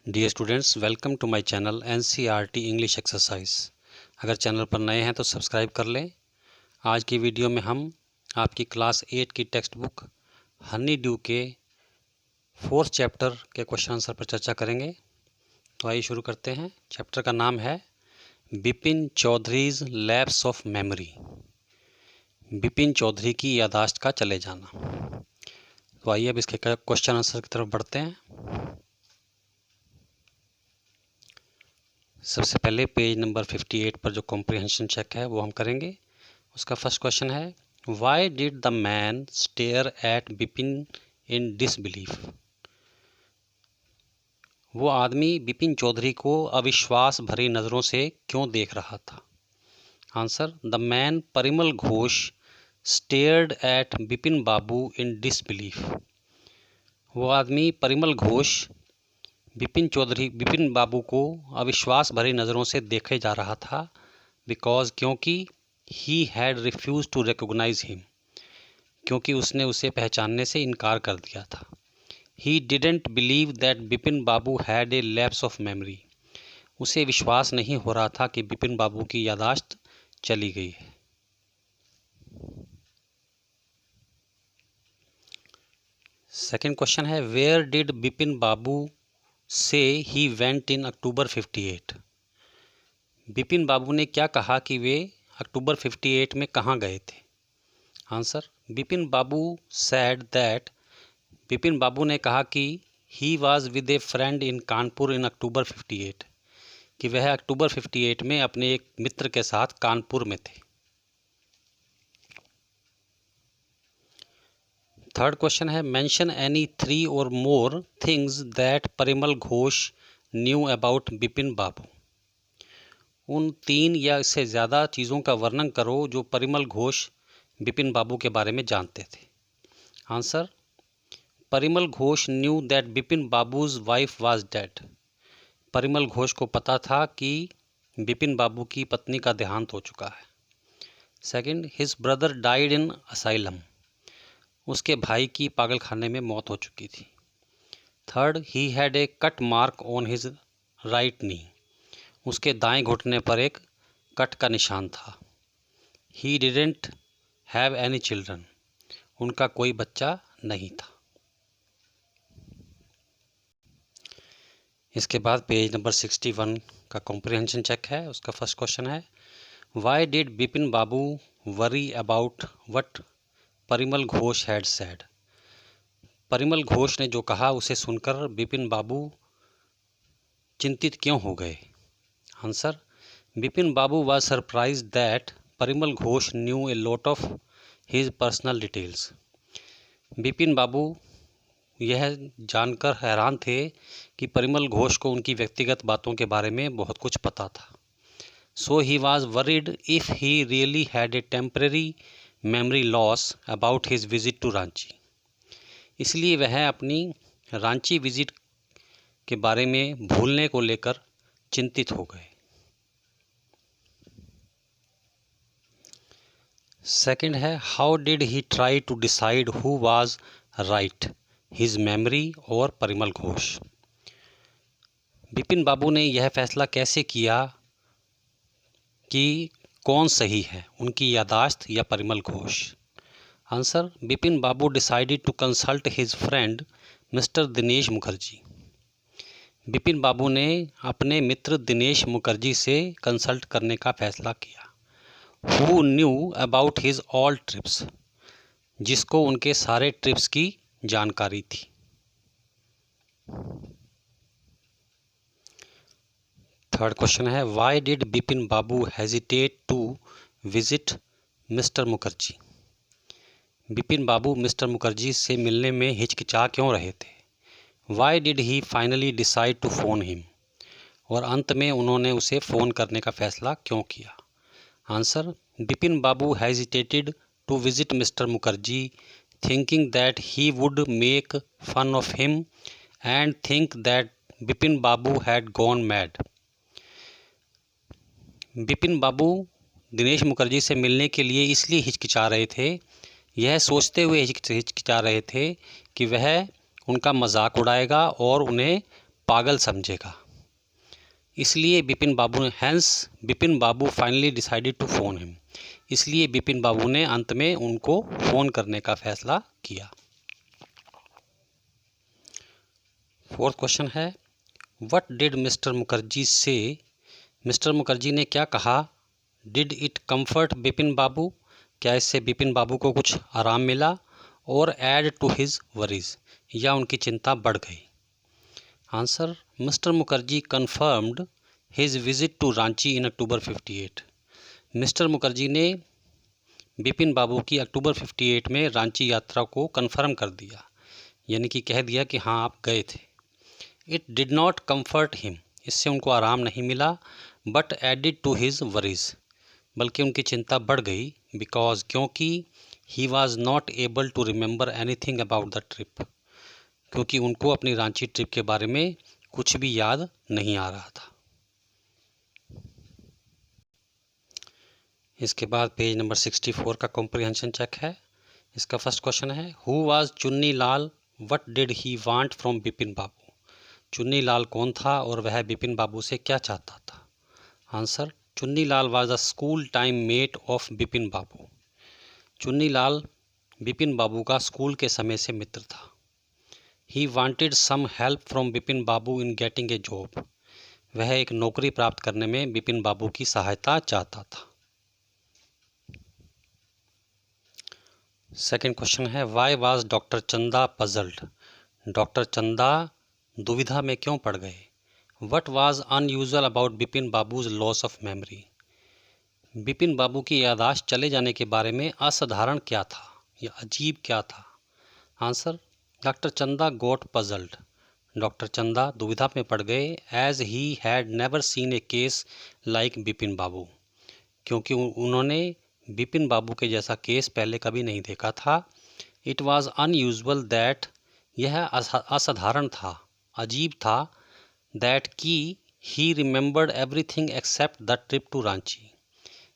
Dear students, welcome to my channel NCERT English exercise. अगर channel पर नए हैं तो सब्सक्राइब कर लें। आज की वीडियो में हम आपकी क्लास 8 की टेक्स्ट बुक हनी ड्यू के 4th चैप्टर के क्वेश्चन आंसर पर चर्चा करेंगे। तो आइए शुरू करते हैं। चैप्टर का नाम है Bipin Chaudhuri's lapse of memory, Bipin Chaudhuri की याददाश्त का चले जाना। तो आइए अब इसके क्वेश्चन आंसर की तरफ बढ़ते हैं। सबसे पहले पेज नंबर 58 पर जो कॉम्प्रिहेंशन चेक है वो हम करेंगे। उसका फर्स्ट क्वेश्चन है, why did the man stare at Bipin in disbelief. वो आदमी बिपिन चौधरी को अविश्वास भरी नज़रों से क्यों देख रहा था। Answer, the man Parimal Ghosh stared at Bipin Babu in disbelief. वो आदमी परिमल घोष बिपिन बाबू को अविश्वास भरी नज़रों से देखे जा रहा था। बिकॉज क्योंकि he had refuse to recognise him, क्योंकि उसने उसे पहचानने से इनकार कर दिया था। He didn't believe that Bipin Babu had a lapse of memory. उसे विश्वास नहीं हो रहा था कि बिपिन बाबू की याददाश्त चली गई है। सेकेंड क्वेश्चन है, वेयर डिड बिपिन बाबू से he went in October 58। Bipin Babu ने क्या कहा कि वे अक्टूबर 58 में कहाँ गए थे। Answer, Bipin Babu said that, Bipin Babu ने कहा कि he was with a friend in Kanpur in October 58, कि वह अक्टूबर 58 में अपने एक मित्र के साथ कानपुर में थे। थर्ड क्वेश्चन है, मेंशन एनी 3 और more things that Parimal Ghosh knew about Bipin Babu. उन 3 या इससे ज़्यादा चीज़ों का वर्णन करो जो परिमल घोष बिपिन बाबू के बारे में जानते थे। Answer, Parimal Ghosh knew that Bipin babus wife was dead. Parimal Ghosh को पता था कि बिपिन बाबू की पत्नी का देहांत हो चुका है। Second, his brother died in asylum. उसके भाई की पागलखाने में मौत हो चुकी थी। Third, he had a cut mark on his right knee. उसके दाएं घुटने पर एक कट का निशान था। He didn't have any children. उनका कोई बच्चा नहीं था। इसके बाद पेज नंबर 61 का कॉम्प्रिहेंशन चेक है। उसका फर्स्ट क्वेश्चन है, why did Bipin Babu worry about what Parimal Ghosh had said. Parimal Ghosh ने जो कहा उसे सुनकर बिपिन बाबू चिंतित क्यों हो गए। Answer, Bipin Babu was surprised that Parimal Ghosh knew a lot of his personal details. Bipin Babu यह जानकर हैरान थे कि परिमल घोष को उनकी व्यक्तिगत बातों के बारे में बहुत कुछ पता था। So he was worried if he really had a temporary memory loss about his visit to Ranchi. इसलिए वह अपनी रांची विजिट के बारे में भूलने को लेकर चिंतित हो गए। सेकंड है, how did he try to decide who was right, his memory और परिमल घोष। बिपिन बाबू ने यह फैसला कैसे किया कि कौन सही है, उनकी याददाश्त या Parimal Ghosh. Answer, Bipin Babu decided to consult his friend mister Dinesh Mukherjee. Bipin Babu ने अपने मित्र दिनेश मुखर्जी से कंसल्ट करने का फैसला किया। Who knew about his all trips, जिसको उनके सारे ट्रिप्स की जानकारी थी। थर्ड क्वेश्चन है, why did Bipin Babu hesitate to visit mister Mukherjee. Bipin Babu Mister Mukherjee से मिलने में हिचकिचा क्यों रहे थे। Why did he finally decide to phone him, और अंत में उन्होंने उसे फ़ोन करने का फैसला क्यों किया। Answer, Bipin Babu hesitated to visit mister Mukherjee thinking that he would make fun of him and think that Bipin Babu had gone mad. Bipin Babu Dinesh Mukherjee से मिलने के लिए इसलिए हिचकिचा रहे थे, यह सोचते हुए हिचकिचा रहे थे कि वह उनका मजाक उड़ाएगा और उन्हें पागल समझेगा। इसलिए बिपिन बाबू ने Bipin Babu finally decided to phone him. इसलिए बिपिन बाबू ने अंत में उनको फ़ोन करने का फैसला किया। फोर्थ क्वेश्चन है, व्हाट डिड मिस्टर मुखर्जी से? मिस्टर मुखर्जी ने क्या कहा? डिड इट कम्फर्ट बिपिन बाबू? क्या इससे बिपिन बाबू को कुछ आराम मिला? और एड टू हिज वरीज, या उनकी चिंता बढ़ गई? Answer, Mister Mukherjee confirmed his visit to Ranchi in October 58। Mister Mukherjee ने बिपिन बाबू की अक्टूबर 58 में रांची यात्रा को कन्फर्म कर दिया, यानी कि कह दिया कि हाँ आप गए थे। It did not comfort him, इससे उनको आराम नहीं मिला, but added to his worries, बल्कि उनकी चिंता बढ़ गई, बिकॉज, क्योंकि he was not able to remember anything about the trip, क्योंकि उनको अपनी रांची ट्रिप के बारे में कुछ भी याद नहीं आ रहा था। इसके बाद पेज नंबर 64 का कॉम्प्रिहेंशन चेक है। इसका फर्स्ट क्वेश्चन है, who was Chunni Lal, what did he want from Bipin Babu? Chunni Lal कौन था और वह बिपिन बाबू से क्या चाहता था? Answer, Chunni Lal was a school time mate of Bipin Babu. Chunni Lal Bipin बाबू का स्कूल के समय से मित्र था। He wanted some help from Bipin Babu in getting a job. वह एक नौकरी प्राप्त करने में बिपिन बाबू की सहायता चाहता था। सेकेंड क्वेश्चन है, why was doctor Chanda puzzled? Doctor Chanda दुविधा में क्यों पड़ गए? What was unusual about Bipin Babu's loss of memory? Bipin Babu की याददाश्त चले जाने के बारे में असाधारण क्या था या अजीब क्या था? आंसर, डॉक्टर चंदा गोट पजल्ड। डॉक्टर चंदा दुविधा में पड़ गए, as he had never seen a case like Bipin Babu, क्योंकि उन्होंने बिपिन बाबू के जैसा केस पहले कभी नहीं देखा था। इट वॉज अनयूजुअल दैट, यह असाधारण था, अजीब था, दैट की he remembered everything except the trip to Ranchi,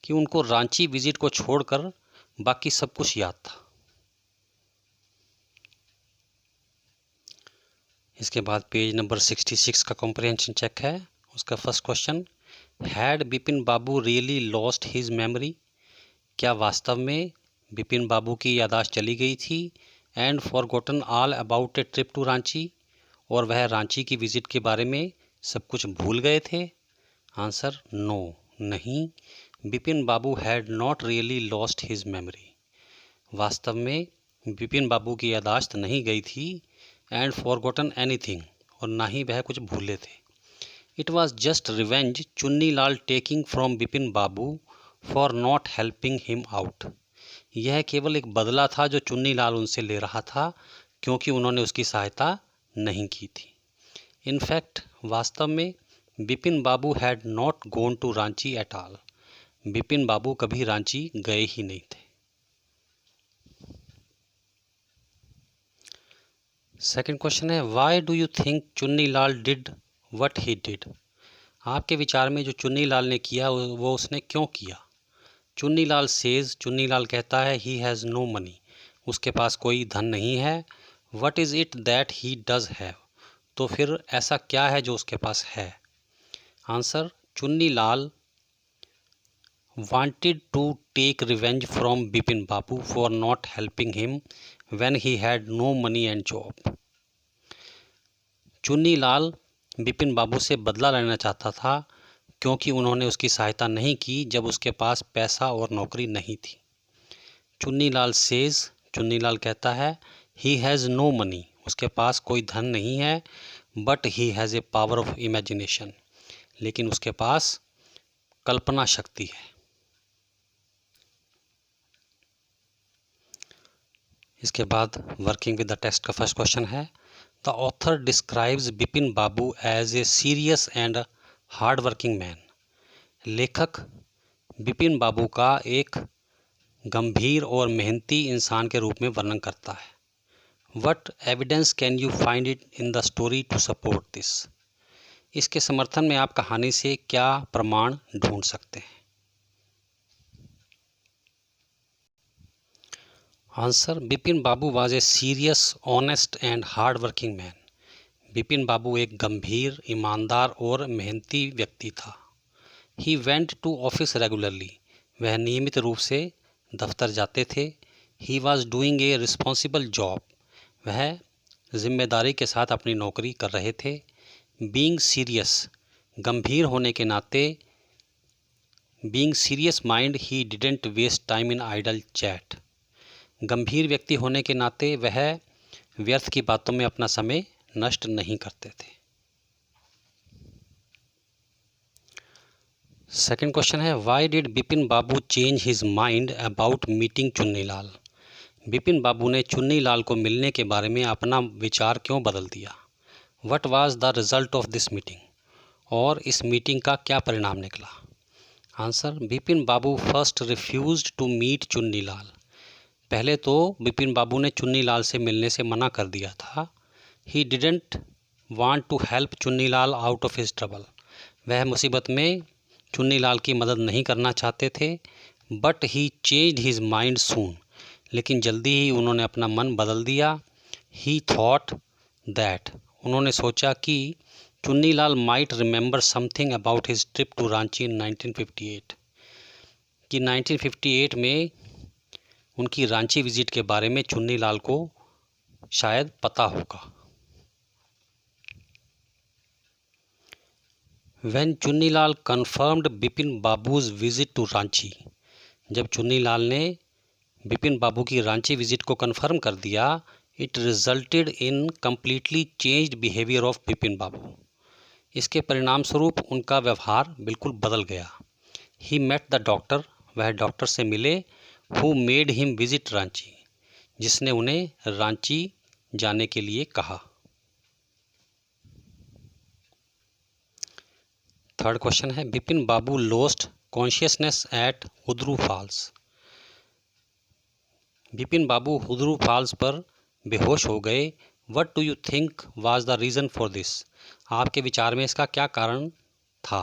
कि उनको रांची विजिट को छोड़कर बाकी सब कुछ याद था। इसके बाद पेज नंबर 66 का कॉम्प्रिहेंशन चेक है। उसका first question, had Bipin Babu really lost his memory? क्या वास्तव में बिपिन बाबू की याददाश्त चली गई थी? And forgotten all about a trip to Ranchi, और वह रांची की विजिट के बारे में सब कुछ भूल गए थे? आंसर, नो, नहीं, Bipin Babu had not really lost his memory. वास्तव में बिपिन बाबू की याददाश्त नहीं गई थी, एंड फॉरगॉटन एनीथिंग, और ना ही वह कुछ भूले थे। It was just revenge Chunni Lal taking from Bipin Babu for not helping him out. यह केवल एक बदला था जो चुन्नी लाल उनसे ले रहा था, क्योंकि उन्होंने उसकी सहायता नहीं की थी। इनफैक्ट, वास्तव में Bipin Babu had not gone to Ranchi at all. Bipin Babu कभी रांची गए ही नहीं थे। सेकंड क्वेश्चन है, why do you think Chunni Lal did what he did? आपके विचार में जो चुन्नी लाल ने किया वो उसने क्यों किया? चुन्नी लाल सेज, चुन्नी लाल कहता है, ही हैज़ नो मनी, उसके पास कोई धन नहीं है। What is it that he does have? तो फिर ऐसा क्या है जो उसके पास है? Answer, Chunni Lal wanted to take revenge from Bipin Babu for not helping him when he had no money and job. Chunni Lal Bipin बाबू से बदला लेना चाहता था, क्योंकि उन्होंने उसकी सहायता नहीं की जब उसके पास पैसा और नौकरी नहीं थी। चुन्नी लाल सेज, चुन्नी लाल कहता है, ही हैज़ नो मनी, उसके पास कोई धन नहीं है, but he has a power of imagination, लेकिन उसके पास कल्पना शक्ति है। इसके बाद वर्किंग विद द टेक्स्ट का फर्स्ट क्वेश्चन है, the author describes Bipin Babu as a serious and hard working man. लेखक बिपिन बाबू का एक गंभीर और मेहनती इंसान के रूप में वर्णन करता है। What evidence can you find it in the story to support this? इसके समर्थन में आप कहानी से क्या प्रमाण ढूंढ सकते हैं? Answer, Bipin Babu was a serious, honest and hard working man. Bipin Babu एक गंभीर, ईमानदार और मेहनती व्यक्ति था। He went to office regularly, वह नियमित रूप से दफ्तर जाते थे। He was doing a responsible job, वह जिम्मेदारी के साथ अपनी नौकरी कर रहे थे। बीइंग सीरियस, गंभीर होने के नाते, being serious mind he didn't waste time in idle chat, गंभीर व्यक्ति होने के नाते वह व्यर्थ की बातों में अपना समय नष्ट नहीं करते थे। सेकंड क्वेश्चन है, why did Bipin Babu change his mind about meeting Chunnilal? Bipin Babu ने चुन्नीलाल को मिलने के बारे में अपना विचार क्यों बदल दिया? What was the result of this meeting? और इस मीटिंग का क्या परिणाम निकला? Answer, Bipin Babu first refused to meet Chunnilal, पहले तो बिपिन बाबू ने चुन्नीलाल से मिलने से मना कर दिया था। He didn't want to help Chunnilal out of his trouble, वह मुसीबत में चुन्नीलाल की मदद नहीं करना चाहते थे। But he changed his mind soon, लेकिन जल्दी ही उन्होंने अपना मन बदल दिया। ही थॉट दैट, उन्होंने सोचा कि Chunnilal might remember something about his trip to Ranchi in 1958, कि 1958 में उनकी रांची विजिट के बारे में चुन्नीलाल को शायद पता होगा। When Chunnilal confirmed Bipin Babu's visit to Ranchi, जब चुन्नीलाल ने बिपिन बाबू की रांची विजिट को कन्फर्म कर दिया, it resulted in completely changed behaviour of Bipin Babu, इसके परिणाम स्वरूप उनका व्यवहार बिल्कुल बदल गया। ही मेट द डॉक्टर, वह डॉक्टर से मिले। Who made him visit Ranchi, जिसने उन्हें रांची जाने के लिए कहा। थर्ड क्वेश्चन है, Bipin Babu lost consciousness at Hudru Falls, Bipin Babu Hudru Falls पर बेहोश हो गए। What do you think was the reason for this? आपके विचार में इसका क्या कारण था?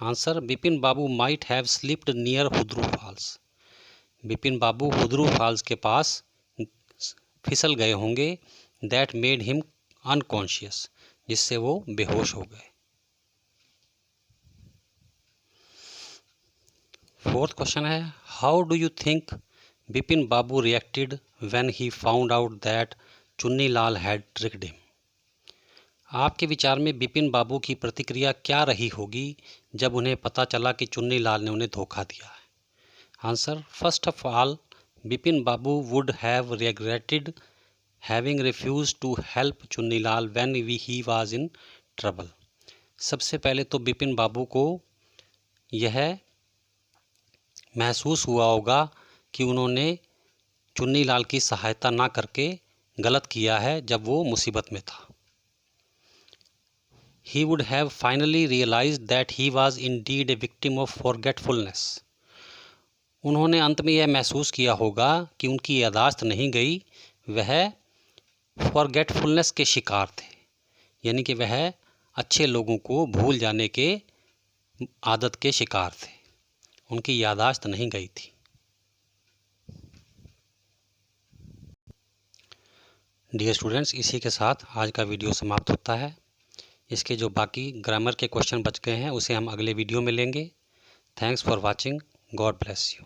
Answer, Bipin Babu might have slipped near Hudru Falls, Bipin Babu Hudru Falls के पास फिसल गए होंगे। दैट मेड हिम अनकॉन्शियस, जिससे वो बेहोश हो गए। फोर्थ क्वेश्चन है, how do you think Bipin Babu reacted when he found out that Chunnilal had tricked him? आपके विचार में बिपिन बाबू की प्रतिक्रिया क्या रही होगी जब उन्हें पता चला कि चुन्नीलाल ने उन्हें धोखा दिया है? Answer, first of all Bipin Babu would have regretted having refuse to help Chunnilal when he was in trouble. सबसे पहले तो बिपिन बाबू को यह महसूस हुआ होगा कि उन्होंने चुन्नीलाल की सहायता ना करके गलत किया है जब वो मुसीबत में था। He would have finally realized that he was indeed a victim of forgetfulness. उन्होंने अंत में यह महसूस किया होगा कि उनकी यादाश्त नहीं गई, वह फॉरगेटफुलनेस के शिकार थे, यानी कि वह अच्छे लोगों को भूल जाने के आदत के शिकार थे, उनकी यादाश्त नहीं गई थी। डियर स्टूडेंट्स, इसी के साथ आज का वीडियो समाप्त होता है। इसके जो बाकी ग्रामर के क्वेश्चन बच गए हैं उसे हम अगले वीडियो में लेंगे। Thanks for watching. God bless you.